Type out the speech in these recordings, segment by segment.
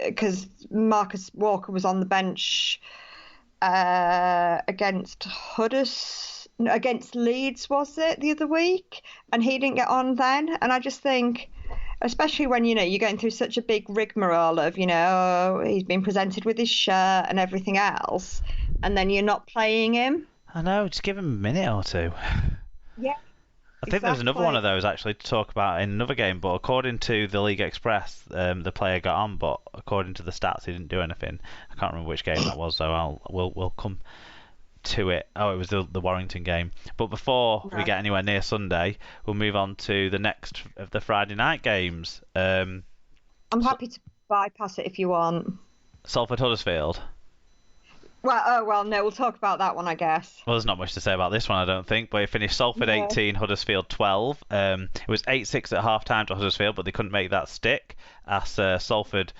because Marcus Walker was on the bench against against Leeds, was it, the other week? And he didn't get on then. And I just think, especially when, you're going through such a big rigmarole of, he's been presented with his shirt and everything else, and then you're not playing him. I know, just give him a minute or two. Yeah. I think there was another one of those actually to talk about in another game, but according to the League Express, the player got on, but according to the stats, he didn't do anything. I can't remember which game that was, so we'll come to it. Oh, it was the Warrington game. But before we get anywhere near Sunday, we'll move on to the next of the Friday night games. I'm happy to bypass it if you want. Salford Huddersfield. Well, no, we'll talk about that one, I guess. Well, there's not much to say about this one, I don't think, but it finished Salford 18, Huddersfield 12. It was 8-6 at half-time to Huddersfield, but they couldn't make that stick as Salford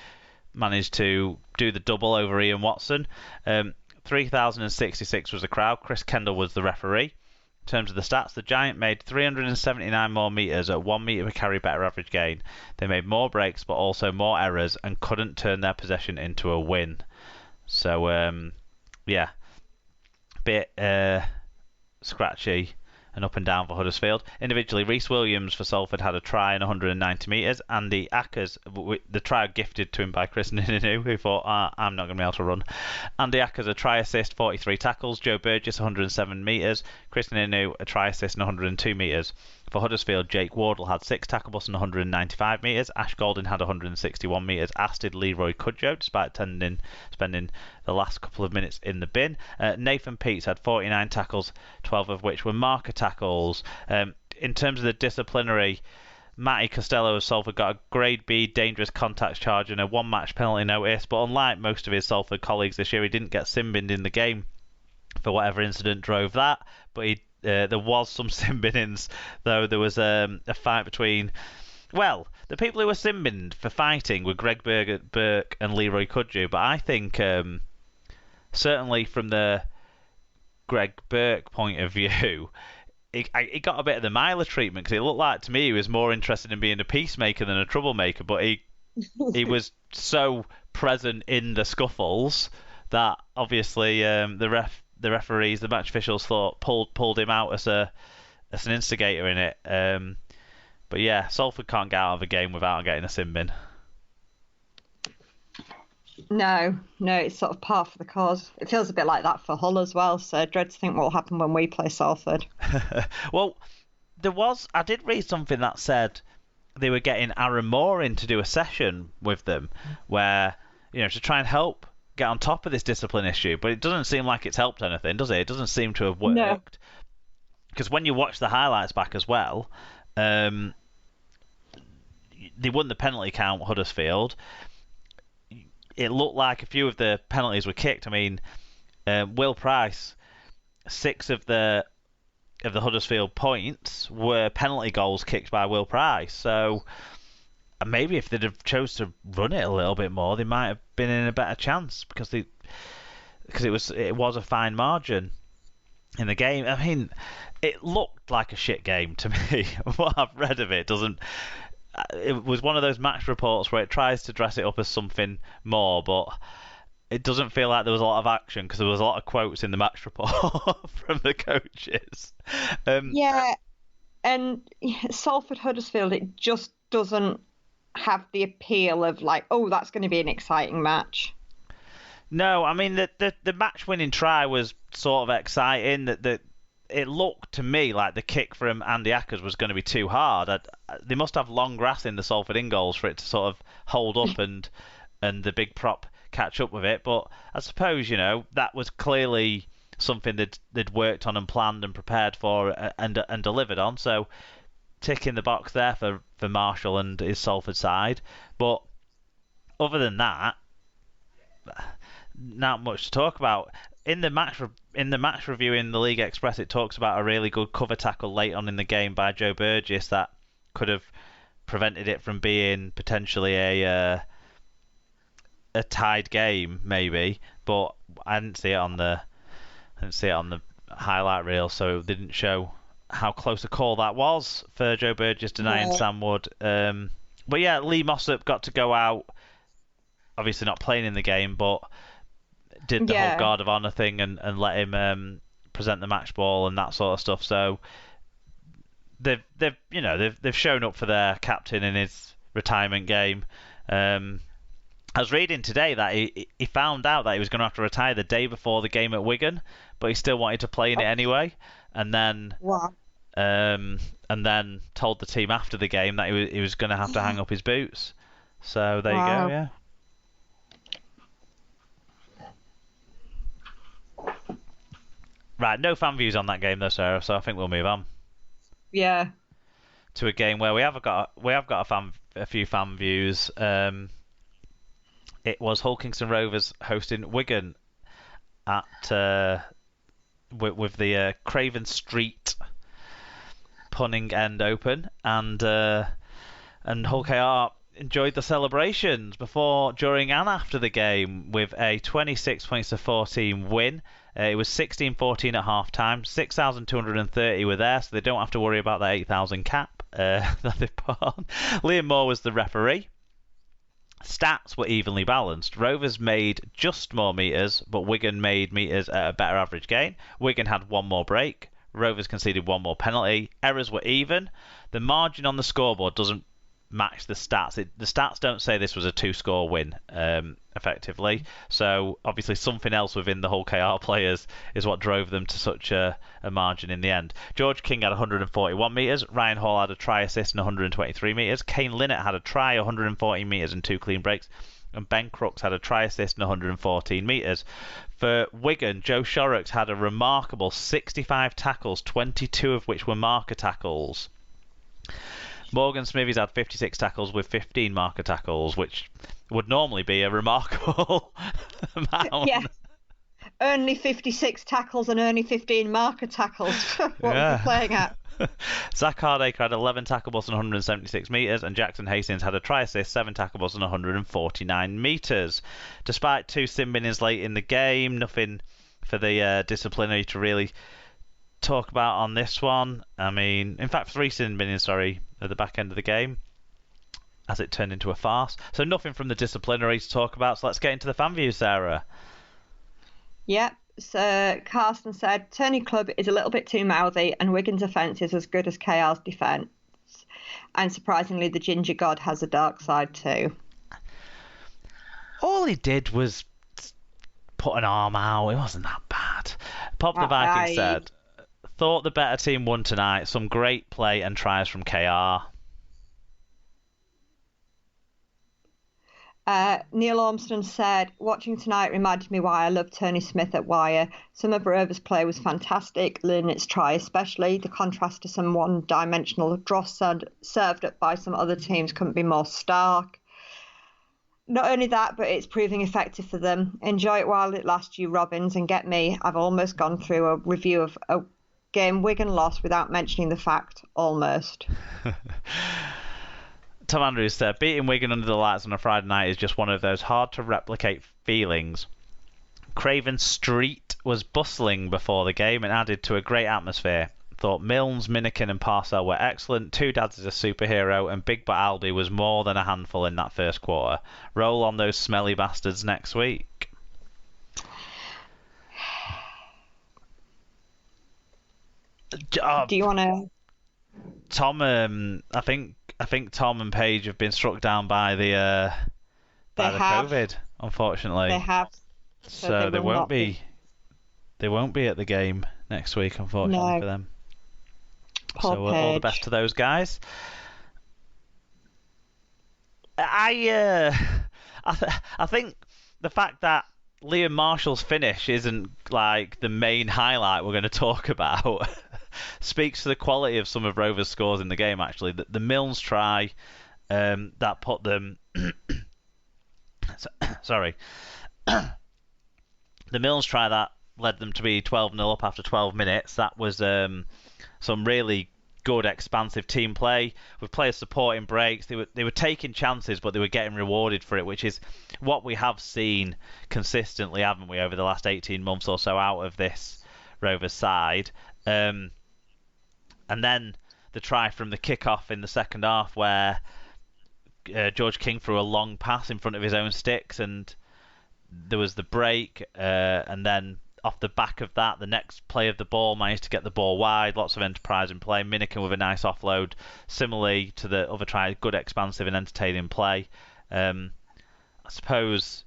managed to do the double over Ian Watson. 3,066 was the crowd. Chris Kendall was the referee. In terms of the stats, the Giant made 379 more metres at 1 metre per carry better average gain. They made more breaks, but also more errors, and couldn't turn their possession into a win. So, yeah, bit scratchy and up and down for Huddersfield. Individually, Reece Williams for Salford had a try in 190 metres. Andy Ackers, the try gifted to him by Chris Nininu, who thought, I'm not going to be able to run. Andy Ackers, a try assist, 43 tackles. Joe Burgess, 107 metres. Chris Nininu, a try assist and 102 metres. For Huddersfield, Jake Wardle had 6 tackles and 195 metres. Ash Golding had 161 metres, as did Leroy Cudjoe, despite spending the last couple of minutes in the bin. Nathan Peets had 49 tackles, 12 of which were marker tackles. In terms of the disciplinary, Matty Costello of Salford got a grade B dangerous contacts charge and a 1-match penalty notice, but unlike most of his Salford colleagues this year, he didn't get sin-binned in the game for whatever incident drove that, but there was some sin-binnings, though. There was a fight between... Well, the people who were sin-binned for fighting were Greg Burke and Leroy Cudjoe, but I think, certainly from the Greg Burke point of view, he got a bit of the Myler treatment, because it looked like to me he was more interested in being a peacemaker than a troublemaker, but he was so present in the scuffles that obviously the referees, the match officials thought pulled him out as an instigator in it. But yeah, Salford can't get out of a game without getting a sin bin. No, it's sort of par for the cause. It feels a bit like that for Hull as well, so I dread to think what will happen when we play Salford. Well, I did read something that said they were getting Aaron Moore in to do a session with them where, to try and help get on top of this discipline issue, but it doesn't seem like it's helped anything, does it? It doesn't seem to have worked. No. Because when you watch the highlights back as well, they won the penalty count, Huddersfield. It looked like a few of the penalties were kicked. I mean, Will Price, 6 of the Huddersfield points were penalty goals kicked by Will Price. So maybe if they'd have chose to run it a little bit more, they might have been in a better chance, because it was a fine margin in the game. I mean, it looked like a shit game to me. What I've read of it doesn't. It was one of those match reports where it tries to dress it up as something more, but it doesn't feel like there was a lot of action, because there was a lot of quotes in the match report from the coaches. Yeah, and Salford Huddersfield, it just doesn't have the appeal of like, oh, that's going to be an exciting match. No, I mean the match-winning try was sort of exciting. That it looked to me like the kick from Andy Ackers was going to be too hard. They must have long grass in the Salford in goals for it to sort of hold up and the big prop catch up with it. But I suppose that was clearly something they'd worked on and planned and prepared for and delivered on. So tick in the box there for Marshall and his Salford side. But other than that, not much to talk about. In the match review in the League Express, it talks about a really good cover tackle late on in the game by Joe Burgess that could have prevented it from being potentially a tied game, maybe. But I didn't see it on the highlight reel, so it didn't show how close a call that was for Joe Burgess denying Sam Wood. But yeah, Lee Mossop got to go out obviously not playing in the game, but did the whole Yeah. Guard of Honor thing and let him present the match ball and that sort of stuff. So they've shown up for their captain in his retirement game. I was reading today that he found out that he was going to have to retire the day before the game at Wigan, but he still wanted to play in it anyway, and then Wow. and then told the team after the game that he was going to have to hang up his boots. So there you go, yeah. Right, no fan views on that game though, Sarah. So I think we'll move on. Yeah. To a game where we have got a few fan views. It was Hull Kingston Rovers hosting Wigan at with the Craven Street punning end open, and Hull KR enjoyed the celebrations before, during, and after the game with a 26 points to 14 win. It was 16-14 at half time. 6,230 were there, so they don't have to worry about that 8,000 cap that they put on. Liam Moore was the referee. Stats were evenly balanced. Rovers made just more metres, but Wigan made metres at a better average gain. Wigan had one more break. Rovers conceded one more penalty. Errors were even. The margin on the scoreboard doesn't match the stats. The stats don't say this was a 2-score win, effectively. So obviously something else within the Hull KR players is what drove them to such a margin in the end. George King had 141 metres. Ryan Hall had a try assist and 123 metres. Kane Linnett had a try, 114 metres and 2 clean breaks. And Ben Crooks had a try assist and 114 metres. For Wigan, Joe Shorrocks had a remarkable 65 tackles, 22 of which were marker tackles. Morgan Smithies had 56 tackles with 15 marker tackles, which would normally be a remarkable amount. Yeah. Only 56 tackles and only 15 marker tackles. What was he playing at? Zach Hardacre had 11 tackle balls and 176 metres, and Jackson Hastings had a try assist, 7 tackle balls and 149 metres. Despite 2 sin binnings late in the game, nothing for the disciplinary to really talk about on this one. I mean, in fact, 3 sin binnings, sorry, at the back end of the game, as it turned into a farce. So nothing from the disciplinary to talk about. So let's get into the fan views, Sarah. Yep. So Carsten said, Tony Clubb is a little bit too mouthy and Wigan's offence is as good as KR's defence. And surprisingly, the Ginger God has a dark side too. All he did was put an arm out. It wasn't that bad. Pop the Viking said, thought the better team won tonight. Some great play and tries from KR. Neil Ormston said, watching tonight reminded me why I love Tony Smith at Wire. Some of Rovers' play was fantastic, Linnett's try especially. The contrast to some one-dimensional dross served up by some other teams couldn't be more stark. Not only that, but it's proving effective for them. Enjoy it while it lasts, you Robins, and get me, I've almost gone through a review of a game Wigan lost without mentioning the fact, almost. Tom Andrews said, beating Wigan under the lights on a Friday night is just one of those hard-to-replicate feelings. Craven Street was bustling before the game and added to a great atmosphere. Thought Milnes, Minikin and Parcell were excellent. Two Dads is a superhero, and Big Butt Albie was more than a handful in that first quarter. Roll on those smelly bastards next week. Do you want to... Tom, I think Tom and Paige have been struck down by the COVID, unfortunately. They have. So they won't be. They won't be at the game next week, unfortunately, for them. Poor so all the best to those guys. I think the fact that Liam Marshall's finish isn't like the main highlight we're going to talk about speaks to the quality of some of Rovers' scores in the game. Actually, the Milnes try that put them sorry, the Milnes try that led them to be 12-0 up after 12 minutes. That was some really good expansive team play with players supporting breaks. They were taking chances, but they were getting rewarded for it, which is what we have seen consistently, haven't we, over the last 18 months or so out of this Rovers side. And then the try from the kick-off in the second half, where George King threw a long pass in front of his own sticks, and there was the break, and then off the back of that, the next play of the ball managed to get the ball wide. Lots of enterprise in play. Minikin with a nice offload, similarly to the other try. Good, expansive, and entertaining play. I suppose,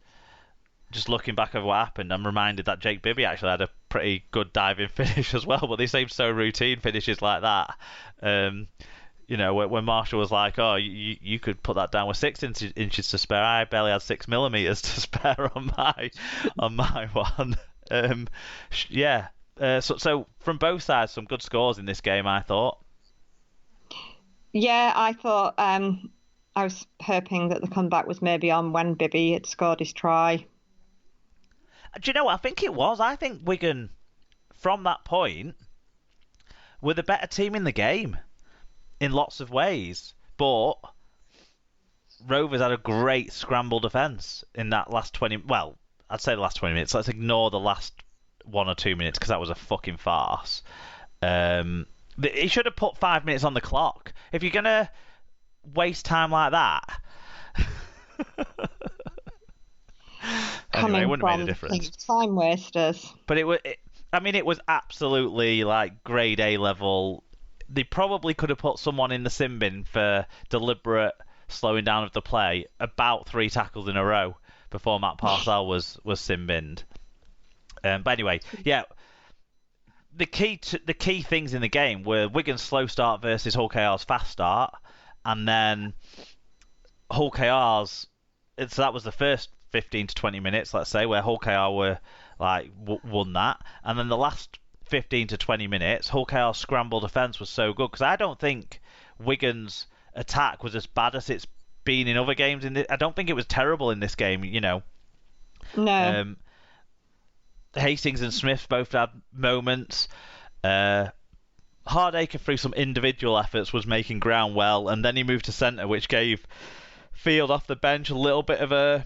just looking back over what happened, I'm reminded that Jake Bibby actually had a pretty good diving finish as well, but they seem so routine finishes like that. When Marshall was like, "Oh, you could put that down with 6 inches to spare," I barely had 6 millimeters to spare on my one. So from both sides, some good scores in this game, I thought. Yeah, I thought I was hoping that the comeback was maybe on when Bibby had scored his try. Do you know what? I think it was. I think Wigan, from that point, were the better team in the game in lots of ways. But Rovers had a great scramble defence in that last 20... Well, I'd say the last 20 minutes. Let's ignore the last 1 or 2 minutes because that was a fucking farce. He should have put 5 minutes on the clock. If you're going to waste time like that... Anyway, it wouldn't have made a difference. Time wasters. But it was absolutely like grade A level. They probably could have put someone in the sin bin for deliberate slowing down of the play about 3 tackles in a row before Matt Parcell was sin binned. But anyway, yeah. The key things in the game were Wigan's slow start versus Hull KR's fast start, and then Hull KR's. So that was the first 15 to 20 minutes, let's say, where Hull KR were like won that, and then the last 15 to 20 minutes, Hull KR's scramble defence was so good because I don't think Wigan's attack was as bad as it's been in other games. I don't think it was terrible in this game. No. Hastings and Smith both had moments. Hardacre, through some individual efforts, was making ground well, and then he moved to centre, which gave Field off the bench a little bit of a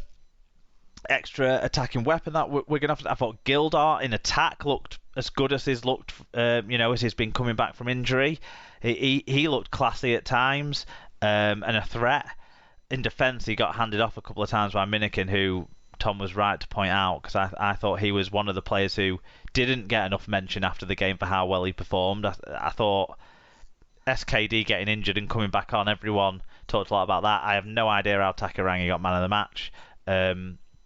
extra attacking weapon that we're going to have to... I thought Gildart in attack looked as good as he's looked, as he's been coming back from injury. He looked classy at times, and a threat. In defence, he got handed off a couple of times by Minikin, who Tom was right to point out, because I thought he was one of the players who didn't get enough mention after the game for how well he performed. I thought SKD getting injured and coming back on, everyone talked a lot about that. I have no idea how Takarangi got man of the match.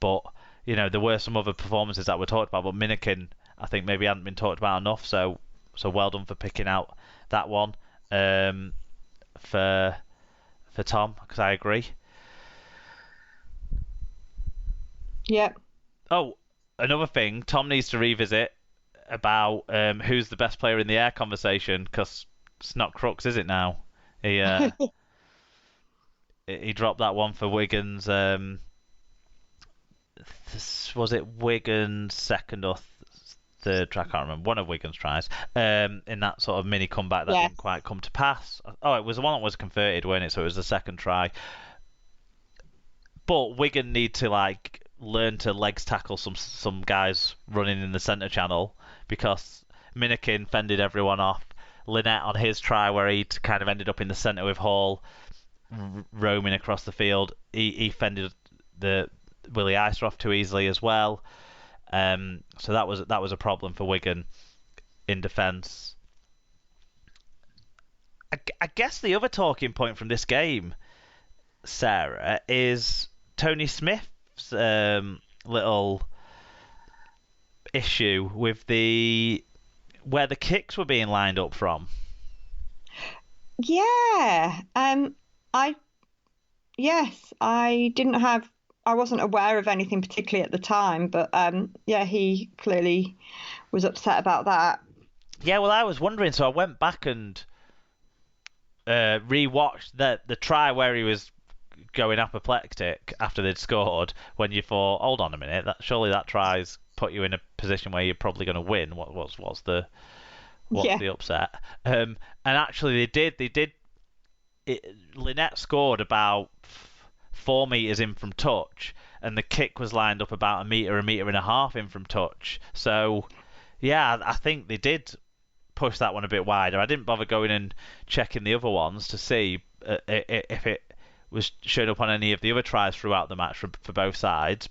But, there were some other performances that were talked about, but Minikin, I think, maybe hadn't been talked about enough, so well done for picking out that one for Tom, because I agree. Yep. Oh, another thing, Tom needs to revisit about who's the best player in the air conversation, because it's not Crooks, is it now? He he dropped that one for Wigan's... was it Wigan's second or third try? I can't remember. One of Wigan's tries in that sort of mini comeback that didn't quite come to pass. Oh, it was the one that was converted, wasn't it? So it was the second try. But Wigan need to learn to legs tackle some guys running in the centre channel, because Minikin fended everyone off. Lynette on his try, where he kind of ended up in the centre with Hall roaming across the field, he fended the Willie Icer off too easily as well. So that was a problem for Wigan in defence. I guess the other talking point from this game, Sarah, is Tony Smith's little issue with where the kicks were being lined up from. Yeah. I wasn't aware of anything particularly at the time, but he clearly was upset about that. Yeah, well, I was wondering, so I went back and rewatched the try where he was going apoplectic after they'd scored, when you thought, hold on a minute, surely that try's put you in a position where you're probably going to win. What's the upset? And actually they did. Lynette scored about 4 meters in from touch, and the kick was lined up about a meter and a half in from touch. So, yeah, I think they did push that one a bit wider. I didn't bother going and checking the other ones to see if it was showing up on any of the other tries throughout the match for both sides.